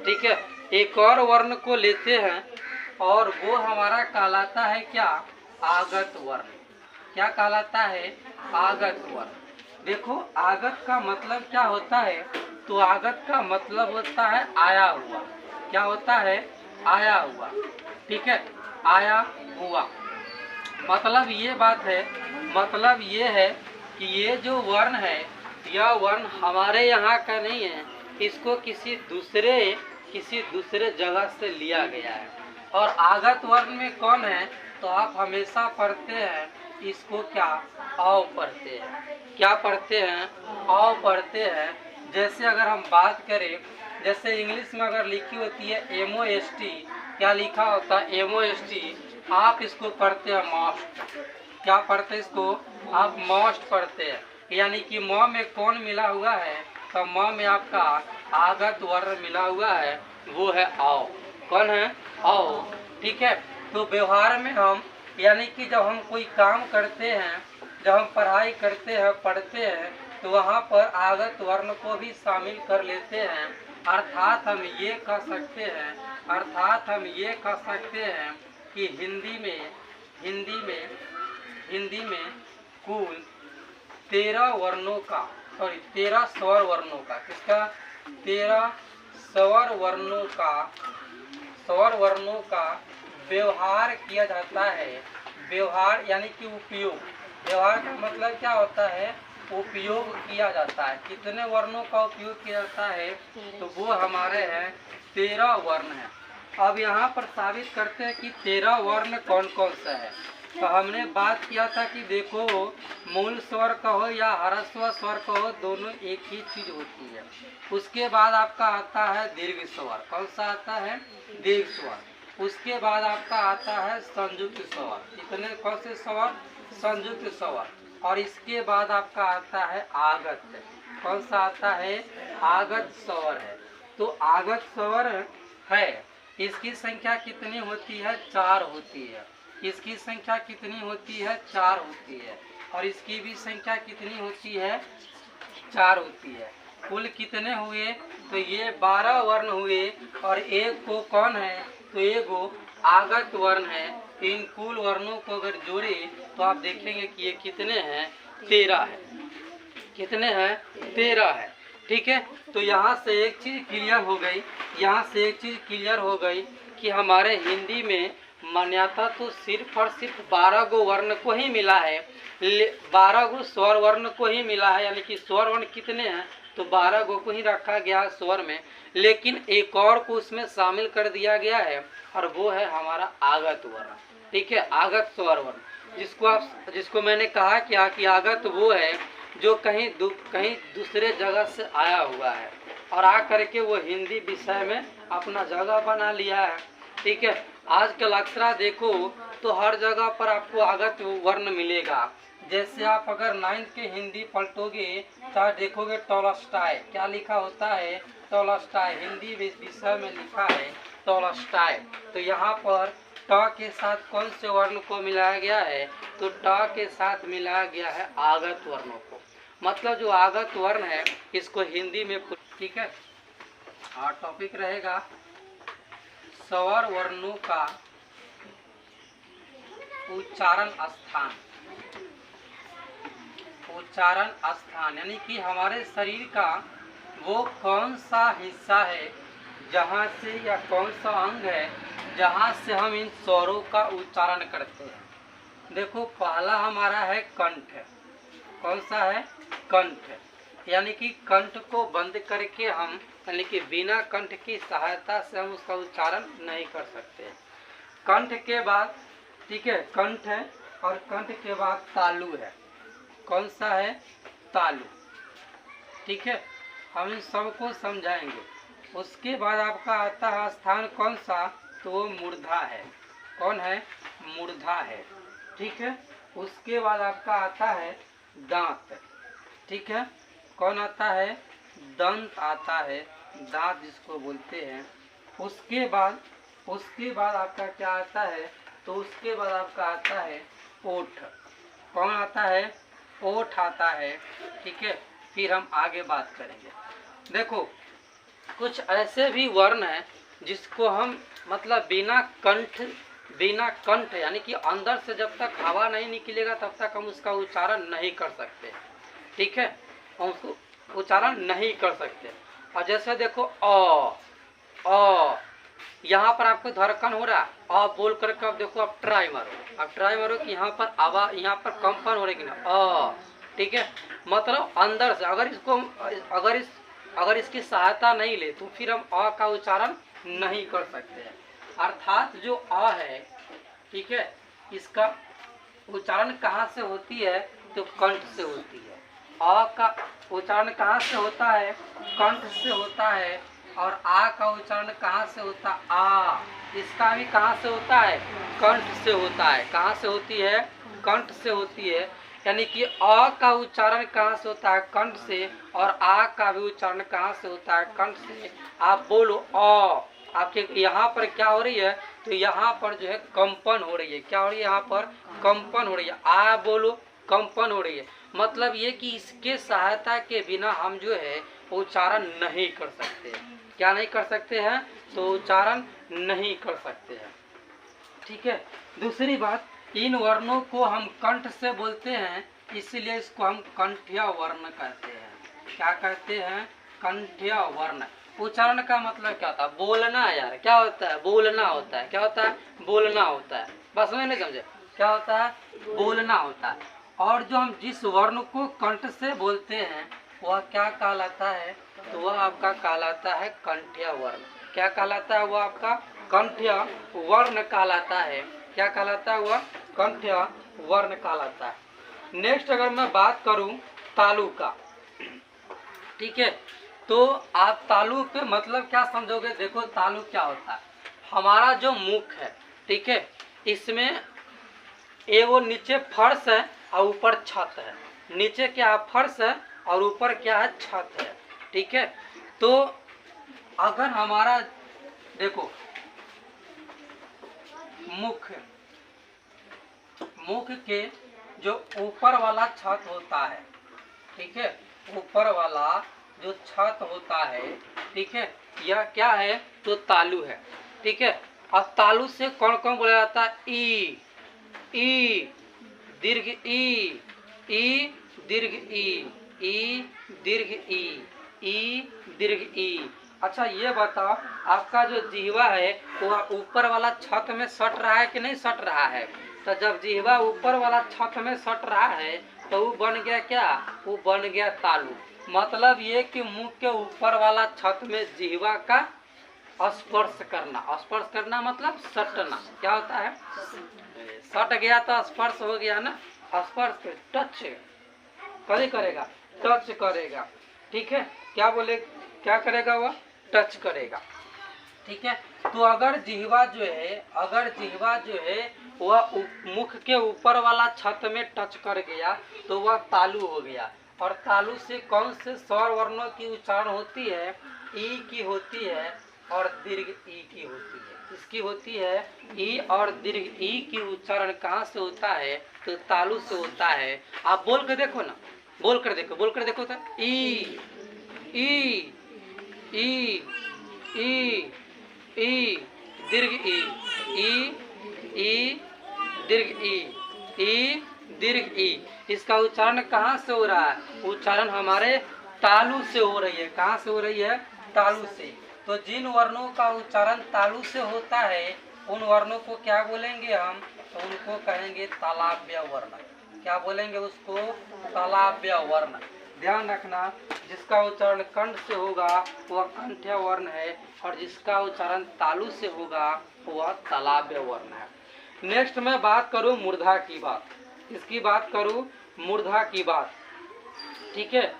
ठीक है, एक और वर्ण को लेते हैं और वो हमारा कहलाता है क्या? आगत वर्ण। क्या कहलाता है? आगत वर्ण। देखो आगत का मतलब क्या होता है? तो आगत का मतलब होता है आया हुआ। क्या होता है? आया हुआ। ठीक है, आया हुआ। मतलब ये बात है, मतलब ये है कि ये जो वर्ण है, यह वर्ण हमारे यहाँ का नहीं है, इसको किसी दूसरे जगह से लिया गया है। और आगत वर्ण में कौन है? तो आप हमेशा पढ़ते हैं इसको क्या? औ पढ़ते हैं। क्या पढ़ते हैं? औ पढ़ते हैं। जैसे अगर हम बात करें, जैसे इंग्लिश में अगर लिखी होती है MOST, क्या लिखा होता है? MOST, आप इसको पढ़ते हैं मॉस्ट। क्या पढ़ते हैं इसको? आप मॉस्ट पढ़ते हैं। यानी कि म में कौन मिला हुआ है? तो म में आपका आगत वर्ण मिला हुआ है, वो है औ। कौन है? औ। ठीक है, तो व्यवहार में हम, यानी कि जब हम कोई काम करते हैं, जब हम पढ़ाई करते हैं, पढ़ते हैं, तो वहाँ पर आगत वर्ण को भी शामिल कर लेते हैं। अर्थात हम ये कह सकते हैं, अर्थात हम ये कह सकते हैं कि हिंदी में कुल 13 वर्णों का, सॉरी 13 स्वर वर्णों का, किसका? 13 स्वर वर्णों का व्यवहार किया जाता है। व्यवहार यानी कि उपयोग। व्यवहार का मतलब क्या होता है? उपयोग किया जाता है। कितने वर्णों का उपयोग किया जाता है? तो वो हमारे हैं 13 वर्ण हैं। अब यहाँ पर साबित करते हैं कि 13 वर्ण कौन कौन सा है। तो हमने बात किया था कि देखो, मूल स्वर कहो या ह्रस्व स्वर कहो, दोनों एक ही चीज होती है। उसके बाद आपका आता है दीर्घ स्वर। कौन सा आता है? दीर्घ स्वर। उसके बाद आपका आता है संयुक्त स्वर। कितने कौन से स्वर? संयुक्त स्वर। और इसके बाद आपका आता है आगत। कौन सा आता है? आगत स्वर है। तो आगत स्वर है, इसकी संख्या कितनी होती है? 4 होती है। इसकी संख्या कितनी होती है? 4 होती है। और इसकी भी संख्या कितनी होती है? 4 होती है। कुल कितने हुए? तो ये 12 वर्ण हुए। और एक को कौन है? तो एक वो आगत वर्ण है। इन कुल वर्णों को अगर जोड़े तो आप देखेंगे कि ये कितने हैं? 13 है। कितने हैं? 13 है। ठीक है, तो यहाँ से एक चीज क्लियर हो गई, यहाँ से एक चीज क्लियर हो गई कि हमारे हिंदी में मान्यता तो सिर्फ और सिर्फ 12 गो वर्ण को ही मिला है, 12 गो स्वर वर्ण को ही मिला है। यानी कि स्वर वर्ण कितने हैं? तो 12 गो को ही रखा गया है स्वर में, लेकिन एक और को उसमें शामिल कर दिया गया है, और वो है हमारा आगत वर्ण। ठीक है, आगत स्वर वर्ण, जिसको मैंने कहा क्या कि आगत वो है जो कहीं दूसरे जगह से आया हुआ है और आ करके वो हिंदी विषय में अपना जगह बना लिया है। ठीक है, आजकल अक्सर देखो तो हर जगह पर आपको आगत वर्ण मिलेगा। जैसे आप अगर 9th के हिंदी पलटोगे, चाहे देखोगे टॉलस्टॉय, क्या लिखा होता है? टॉलस्टॉय। हिंदी विषय में लिखा है टॉलस्टॉय। तो यहाँ पर ट के साथ कौन से वर्ण को मिलाया गया है? तो ट के साथ मिलाया गया है आगत वर्णों को। मतलब जो आगत वर्ण है इसको हिंदी में, ठीक है, और टॉपिक रहेगा स्वर वर्णों का उच्चारण स्थान। उच्चारण स्थान यानी कि हमारे शरीर का वो कौन सा हिस्सा है जहाँ से, या कौन सा अंग है जहाँ से हम इन स्वरों का उच्चारण करते हैं। देखो पहला हमारा है कंठ। कौन सा है? कंठ। यानी कि कंठ को बंद करके हम, यानी कि बिना कंठ की सहायता से हम उसका उच्चारण नहीं कर सकते। कंठ के बाद, ठीक है, कंठ है, और कंठ के बाद तालु है। कौन सा है? तालु। ठीक है, हम इन सबको समझाएंगे। उसके बाद आपका आता है स्थान कौन सा? तो वो मूर्धा है। कौन है? मूर्धा है। ठीक है, उसके बाद आपका आता है दांत। ठीक है, कौन आता है? दंत आता है, दांत जिसको बोलते हैं। उसके बाद आपका क्या आता है? तो उसके बाद आपका आता है ओठ। कौन आता है? ओठ आता है। ठीक है, फिर हम आगे बात करेंगे। देखो कुछ ऐसे भी वर्ण हैं जिसको हम मतलब बिना कंठ यानी कि अंदर से जब तक हवा नहीं निकलेगा तब तक हम उसका उच्चारण नहीं कर सकते, ठीक है, हम उसको उच्चारण नहीं कर सकते। और जैसे देखो अ यहाँ पर आपको धड़कन हो रहा है, अ बोल करके अब देखो अब ट्राई मारो कि यहाँ पर आवाज, यहाँ पर कंपन हो रही कि ना, ठीक है, मतलब अंदर से अगर इसकी सहायता नहीं ले तो फिर हम अ का उच्चारण नहीं कर सकते हैं। अर्थात जो अ है, ठीक है, इसका उच्चारण कहाँ से होती है, तो कंठ से होती है। अ का उच्चारण कहाँ से होता है, कंठ से होता है। और आ का उच्चारण कहाँ से होता है, आ, इसका भी कहाँ से होता है, कंठ से होता है। कहाँ से होती है, कंठ से होती है। यानी कि अ का उच्चारण कहाँ से होता है, कंठ से, और आ का भी उच्चारण कहाँ से होता है, कंठ से। आप बोलो अ, आपके यहाँ पर क्या हो रही है, तो यहाँ पर जो है कंपन हो रही है। क्या हो रही है, यहाँ पर कंपन हो रही है। आ बोलो, कंपन हो रही है। मतलब ये कि इसके सहायता के बिना हम जो है उच्चारण नहीं कर सकते। क्या नहीं कर सकते हैं, तो उच्चारण नहीं कर सकते हैं, ठीक है। दूसरी बात, इन वर्णों को हम कंठ से बोलते हैं, इसलिए इसको हम कंठ्य वर्ण कहते हैं। क्या कहते हैं, कंठ्य वर्ण। उच्चारण का मतलब क्या होता है, बोलना यार, क्या होता है, बोलना होता है। क्या होता है, बोलना होता है। बस में नहीं समझे, क्या होता है, बोलना होता है। और जो हम जिस वर्ण को कंठ से बोलते हैं वह क्या कहलाता है, तो वह आपका कहलाता है कंठ्य वर्ण। क्या कहलाता है, वह आपका कंठ्य वर्ण कहलाता है। क्या कहलाता है, वह कंठ्य वर्ण कहलाता है। नेक्स्ट अगर मैं बात करूं तालु का, ठीक है, तो आप तालु पे मतलब क्या समझोगे। देखो तालु क्या होता है, हमारा जो मुख है, ठीक है, इसमें वो नीचे फर्श है और ऊपर छत है। नीचे क्या है, फर्श है, और ऊपर क्या है, छत है, ठीक है। तो अगर हमारा देखो मुख के जो ऊपर वाला छत होता है, ठीक है, ऊपर वाला जो छत होता है, ठीक है, यह क्या है, तो तालु है, ठीक है। और तालु से कौन कौन बोला जाता है, ई दीर्घ ई दीर्घ ई दीर्घ ई दीर्घ ई। अच्छा ये बताओ, आपका जो जिह्वा है वह ऊपर वाला छत में सट रहा है कि नहीं सट रहा है। तो जब जिह्वा ऊपर वाला छत में सट रहा है तो वो बन गया क्या, वो बन गया तालु। मतलब ये कि मुंह के ऊपर वाला छत में जिह्वा का स्पर्श करना मतलब सटना। क्या होता है, सट गया तो स्पर्श हो गया ना, स्पर्श टच कभी करेगा, टच करेगा, ठीक है। क्या बोले, क्या करेगा, वह टच करेगा, ठीक है। तो अगर जिह्वा जो है वह मुख के ऊपर वाला छत में टच कर गया तो वह तालु हो गया। और तालु से कौन से स्वर वर्णों की उच्चारण होती है, ई की होती है और दीर्घ ई की होती है। इसकी होती है ई और दीर्घ ई की उच्चारण कहाँ से होता है, तो तालु से होता है। आप बोल कर देखो ना, बोल कर देखो तो ई ई ई ई दीर्घ ई दीर्घ ई। इसका उच्चारण कहाँ से हो रहा है, उच्चारण हमारे तालु से हो रही है। कहाँ से हो रही है, तालु से। तो जिन वर्णों का उच्चारण तालु से होता है उन वर्णों को क्या बोलेंगे हम, तो उनको कहेंगे तालव्य वर्ण। क्या बोलेंगे उसको, तालव्य वर्ण। ध्यान रखना, जिसका उच्चारण कंठ से होगा वह कंठ्य वर्ण है, और जिसका उच्चारण तालु से होगा वह तालव्य वर्ण है। नेक्स्ट मैं बात करूं मूर्धा की बात, इसकी बात करूं मूर्धा की बात, ठीक है।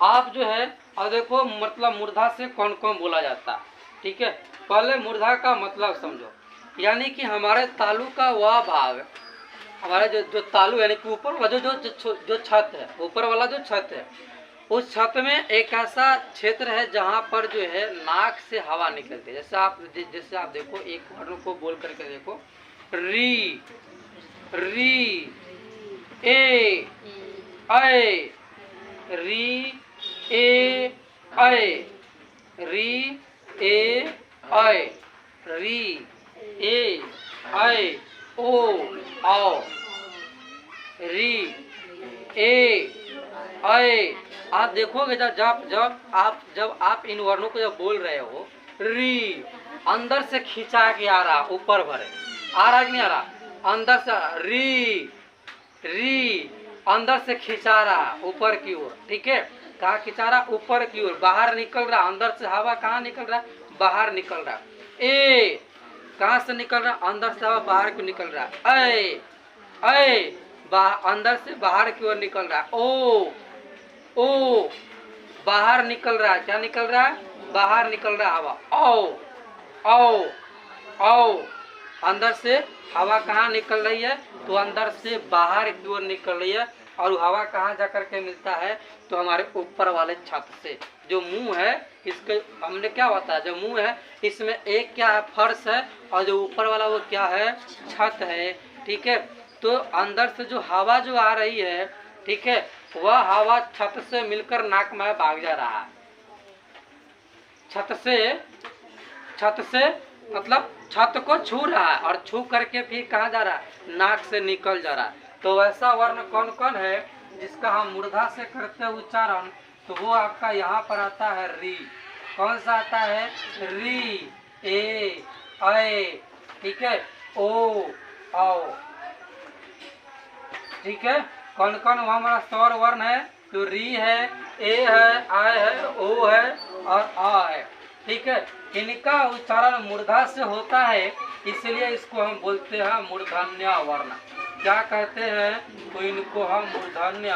आप जो है और देखो मतलब मूर्धा से कौन कौन बोला जाता है, ठीक है। पहले मूर्धा का मतलब समझो, यानी कि हमारे तालु का वह भाग, हमारा जो तालु यानी कि ऊपर वाला जो छत है, ऊपर वाला जो छत है, उस छत में एक ऐसा क्षेत्र है जहाँ पर जो है नाक से हवा निकलती है। जैसे आप देखो एक वर्ण को बोल करके देखो, री ए ऐ, री ए ऐ, री ए ऐ, री ए ऐ ओ आओ, री ए ऐ। आप देखोगे जब आप इन वर्णों को जब बोल रहे हो, री अंदर से खींचा के आ रहा, ऊपर भरे आ रहा कि नहीं आ रहा, अंदर से री अंदर से खींचा रहा ऊपर की ओर, ठीक है। कहाँ खींचा रहा, ऊपर की ओर, बाहर निकल रहा, अंदर से हवा कहाँ निकल रहा, बाहर निकल रहा। ए कहाँ से निकल रहा, अंदर से हवा बाहर क्यों निकल रहा। ऐ अंदर से बाहर की ओर निकल रहा। ओ बाहर निकल रहा, क्या निकल रहा, बाहर निकल रहा हवा। औ अंदर से हवा कहाँ निकल रही है, तो अंदर से बाहर की ओर निकल रही है। और हवा कहाँ जा करके मिलता है, तो हमारे ऊपर वाले छत से। जो मुंह है इसके हमने क्या होता है, जो मुंह है इसमें एक क्या है, फर्श है, और जो ऊपर वाला वो क्या है, छत है, ठीक है। तो अंदर से जो हवा जो आ रही है, ठीक है, वह हवा छत से मिलकर नाक में भाग जा रहा है। छत से मतलब छत को छू रहा है, और छू करके फिर कहाँ जा रहा है, नाक से निकल जा रहा है। तो वैसा वर्ण कौन कौन है जिसका हम मूर्धा से करते उच्चारण, तो वो आपका यहाँ पर आता है री। कौन सा आता है, री ए ऐ, ठीक है, ओ आओ, ठीक है। कौन कौन वहाँ हमारा स्वर वर्ण है, तो री है, ए है, आय है, ओ है और आ है, ठीक है। इनका उच्चारण मूर्धा से होता है, इसलिए इसको हम बोलते हैं मूर्धन्य वर्ण। क्या कहते हैं, तो इनको हम मूर्धन्य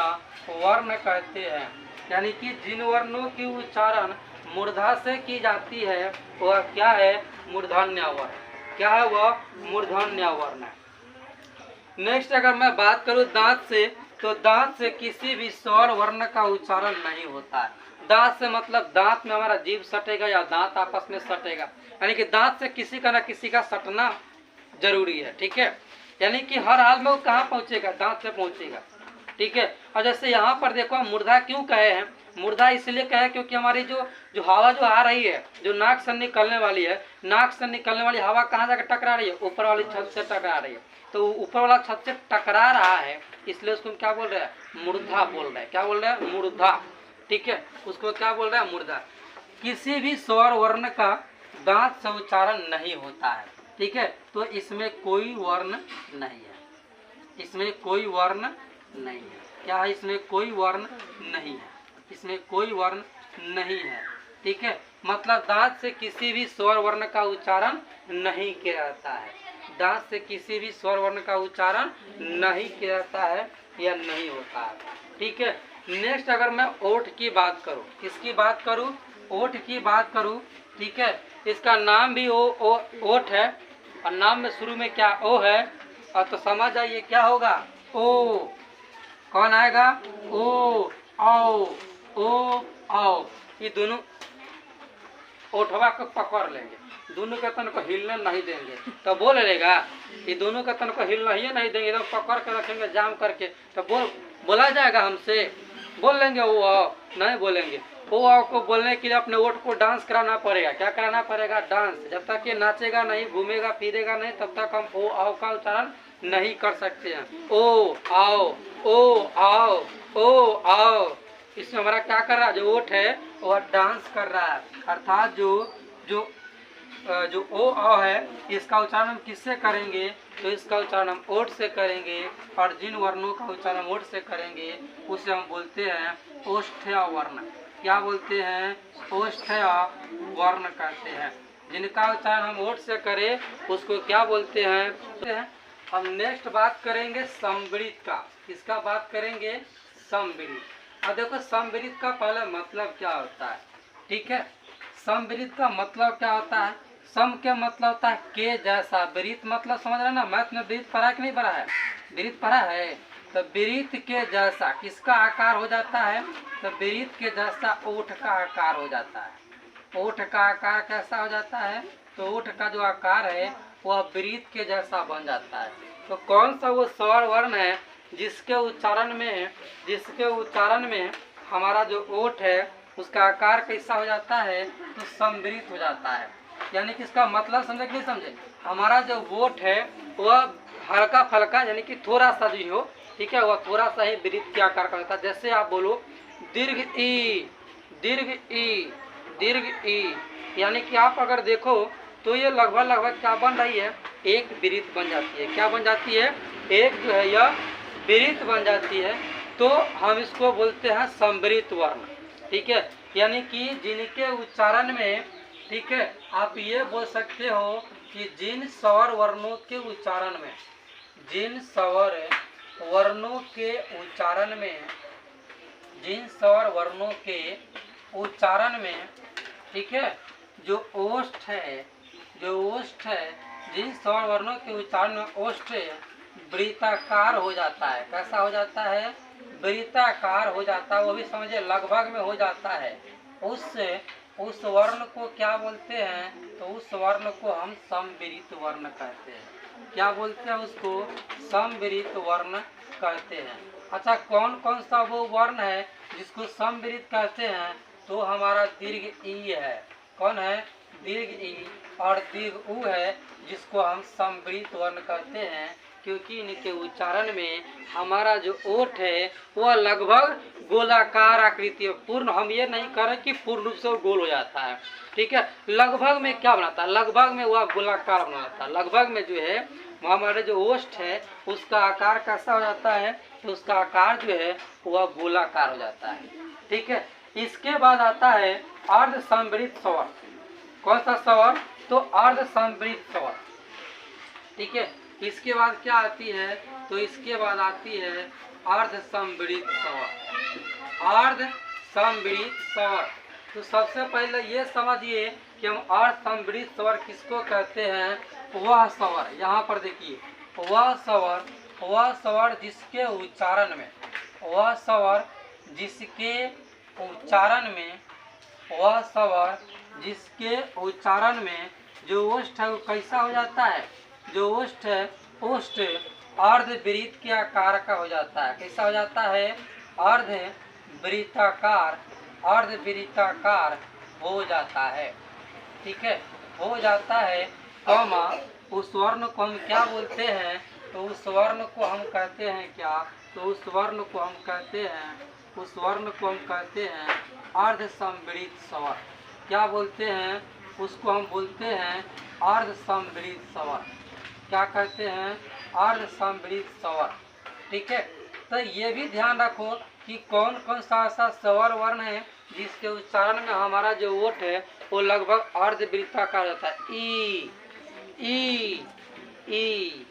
वर्ण कहते हैं। यानी कि जिन वर्णों की उच्चारण मूर्धा से की जाती है वह क्या है, मूर्धन्य वर्ण। क्या है वह, मूर्धन्य वर्ण है। नेक्स्ट अगर मैं बात करूं दांत से, तो दांत से किसी भी स्वर वर्ण का उच्चारण नहीं होता है। दांत से मतलब दांत में हमारा जीभ सटेगा या दांत आपस में सटेगा, यानी कि दांत से किसी का ना किसी का सटना जरूरी है, ठीक है। यानी कि हर हाल में वो कहाँ पहुँचेगा, दांत से पहुँचेगा, ठीक है। और जैसे यहाँ पर देखो हम मूर्धा क्यों कहे हैं, मूर्धा इसलिए कहे क्योंकि हमारी जो हवा जो आ रही है, जो नाक से निकलने वाली है, नाक से निकलने वाली हवा कहाँ जाकर टकरा रही है, ऊपर वाली छत से टकरा रही है। तो ऊपर वाला छत से टकरा रहा है, इसलिए उसको क्या बोल रहे हैं, मूर्धा बोल रहे हैं। क्या बोल रहे हैं, मूर्धा, ठीक है। उसको क्या बोल रहे हैं, मूर्धा। किसी भी स्वर वर्ण का दांत से उच्चारण नहीं होता है, ठीक है। तो इसमें कोई वर्ण नहीं है, इसमें कोई वर्ण नहीं है। क्या है, इसमें कोई वर्ण नहीं है, इसमें कोई वर्ण नहीं है, ठीक है। मतलब दांत से किसी भी स्वर वर्ण का उच्चारण नहीं किया जाता है, दांत से किसी भी स्वर वर्ण का उच्चारण नहीं किया जाता है या नहीं होता है, ठीक है। नेक्स्ट अगर मैं ओठ की बात करूं, किसकी बात करूं, ओठ की बात करूं, ठीक है। इसका नाम भी ओठ है, और नाम में शुरू में क्या ओ है, और तो समझ जाइए क्या होगा, ओ। कौन आएगा, ओ आओ, ओ आओ। ये दोनों ओठवा को पकड़ लेंगे, दोनों के तन को हिलने नहीं देंगे, तो बोल लेगा। ये दोनों के तन को हिलना ही नहीं देंगे, तो पकड़ के रखेंगे जाम करके, तो बोला जाएगा हमसे, बोल लेंगे ओ आओ, नहीं बोलेंगे। ओ आओ को बोलने के लिए अपने ओठ को डांस कराना पड़ेगा। क्या कराना पड़ेगा, डांस। जब तक ये नाचेगा नहीं, घूमेगा फिरेगा नहीं, तब तक हम ओ आओ का उच्चारण नहीं कर सकते हैं। ओ आओ, ओ आओ, ओ आओ, इसमें हमारा क्या कर रहा है, जो ओठ है वह डांस कर रहा है। अर्थात जो ओ आ है, इसका उच्चारण हम किससे करेंगे, तो इसका उच्चारण हम ओठ से करेंगे। और जिन वर्णों का उच्चारण ओठ से करेंगे उसे हम बोलते हैं ओष्ठ्य वर्ण। क्या बोलते हैं, ओष्ठ्य वर्ण कहते हैं। जिनका उच्चारण हम ओठ से करें उसको क्या बोलते हैं। हम नेक्स्ट बात करेंगे संवृत का। किसका बात करेंगे, संवृत। अब देखो संवृत का पहले मतलब क्या होता है, ठीक है। संवृत का मतलब क्या होता है, सम के मतलब होता है के जैसा, वृत्त मतलब समझ रहे ना, मैथ में वृत्त पढ़ा कि नहीं पढ़ा है, वृत्त पढ़ा है। तो वृत्त के जैसा किसका आकार हो जाता है, तो वृत्त के जैसा ओठ का आकार हो जाता है। ओठ का आकार कैसा हो जाता है, तो ओठ का जो आकार है वह वृत्त के जैसा बन जाता है। तो कौन सा वो स्वर वर्ण है जिसके उच्चारण में हमारा जो ओठ है उसका आकार कैसा हो जाता है, तो संवृत हो जाता है। यानी कि इसका मतलब समझे कि नहीं समझे, हमारा जो वोट है वह हल्का फल्का यानी कि थोड़ा सा जो हो, ठीक है, वह थोड़ा सा ही वृत्त के आकार का होता है। जैसे आप बोलो दीर्घ ई, दीर्घ ई, दीर्घ ई, यानी कि आप अगर देखो तो ये लगभग लगभग क्या बन रही है, एक वृत्त बन जाती है। क्या बन जाती है, एक जो है यह वृत्त बन जाती है। तो हम इसको बोलते हैं संवृत वर्ण, ठीक है। यानी कि जिनके उच्चारण में, ठीक है, आप ये बोल सकते हो कि जिन स्वर वर्णों के उच्चारण में, जिन स्वर वर्णों के उच्चारण में, जिन स्वर वर्णों के उच्चारण में, ठीक है, जो ओष्ठ है, जो ओष्ठ है, जिन स्वर वर्णों के उच्चारण में ओष्ठ वृत्ताकार हो जाता है। कैसा हो जाता है, वृत्ताकार हो जाता है, वो भी समझे लगभग में हो जाता है। उस वर्ण को क्या बोलते हैं, तो उस वर्ण को हम समवृत्त वर्ण कहते हैं। क्या बोलते हैं उसको, समवृत्त वर्ण कहते हैं। अच्छा, कौन कौन सा वो वर्ण है जिसको समवृत्त कहते हैं, तो हमारा दीर्घ ई है। कौन है, दीर्घ ई, और दीर्घ ऊ है जिसको हम समवृत्त वर्ण कहते हैं, क्योंकि इनके उच्चारण में हमारा जो ओठ है वह लगभग गोलाकार आकृति है। पूर्ण हम ये नहीं कह रहे कि पूर्ण रूप से वो गोल हो जाता है, ठीक है, लगभग में क्या बनाता है, लगभग में वह गोलाकार बनाता है। लगभग में जो है हमारे जो ओष्ठ है उसका आकार कैसा हो जाता है, तो उसका आकार जो है वह गोलाकार हो जाता है, ठीक है। इसके बाद आता है अर्ध संवृत्त स्वर। कौन सा स्वर, तो अर्ध संवृत्त स्वर, ठीक है। इसके बाद क्या आती है, तो इसके बाद आती है अर्ध संवृत्त स्वर। अर्ध संवृत्त स्वर, तो सबसे पहले ये समझिए कि हम अर्ध संवृत्त स्वर किसको कहते हैं। वह स्वर, यहाँ पर देखिए, वह स्वर जिसके उच्चारण में, वह स्वर जिसके उच्चारण में, वह स्वर जिसके उच्चारण में जो ओष्ठ है वो कैसा हो जाता है, जो ओष्ठ है, ओष्ठ अर्धवृत्त के आकार का हो जाता है। कैसा हो जाता है, अर्धवृत्ताकार, अर्धवृत्ताकार हो जाता है, ठीक है, हो जाता है। कौमा, उस वर्ण को हम क्या बोलते हैं, तो उस वर्ण को हम कहते हैं क्या, तो उस वर्ण को हम कहते हैं, उस वर्ण को हम कहते हैं अर्ध संवृत्त स्वर। क्या बोलते हैं, उसको हम बोलते हैं अर्ध संवृत्त स्वर। क्या कहते हैं, अर्ध संवृत्त स्वर, ठीक है। तो ये भी ध्यान रखो कि कौन कौन सा ऐसा स्वर वर्ण है जिसके उच्चारण में हमारा जो ओठ है वो लगभग अर्धवृत्ताकार होता है। ई, ई, ई,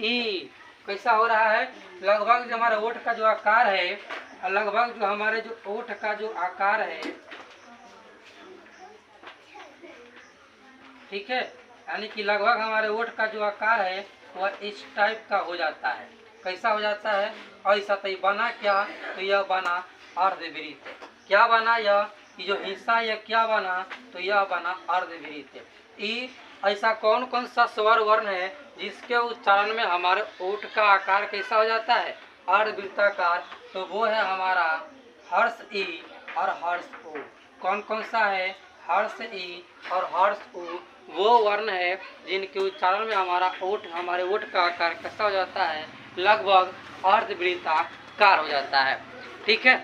ई, कैसा हो रहा है, लगभग जो हमारे ओठ का जो आकार है, लगभग जो हमारे जो ओठ का जो आकार है, ठीक है, यानी कि लगभग हमारे ओठ का जो आकार है वह इस टाइप का हो जाता है। कैसा हो जाता है, ऐसा। तो बना क्या, तो यह बना अर्धवृत्त। क्या बना, यह जो हिस्सा यह क्या बना, तो यह बना अर्धवृत्त। ई, ऐसा कौन कौन सा स्वर वर्ण है जिसके उच्चारण में हमारे ओठ का आकार कैसा हो जाता है, अर्धवृत्ताकार, तो वो है हमारा हर्ष ई और हर्ष ऊ। कौन कौन सा है, हर्ष ई और हर्ष ऊ वो वर्ण है जिनके उच्चारण में हमारा ओठ, हमारे ओठ का आकार कैसा हो जाता है, लगभग अर्धवृत्ताकार हो जाता है, ठीक है।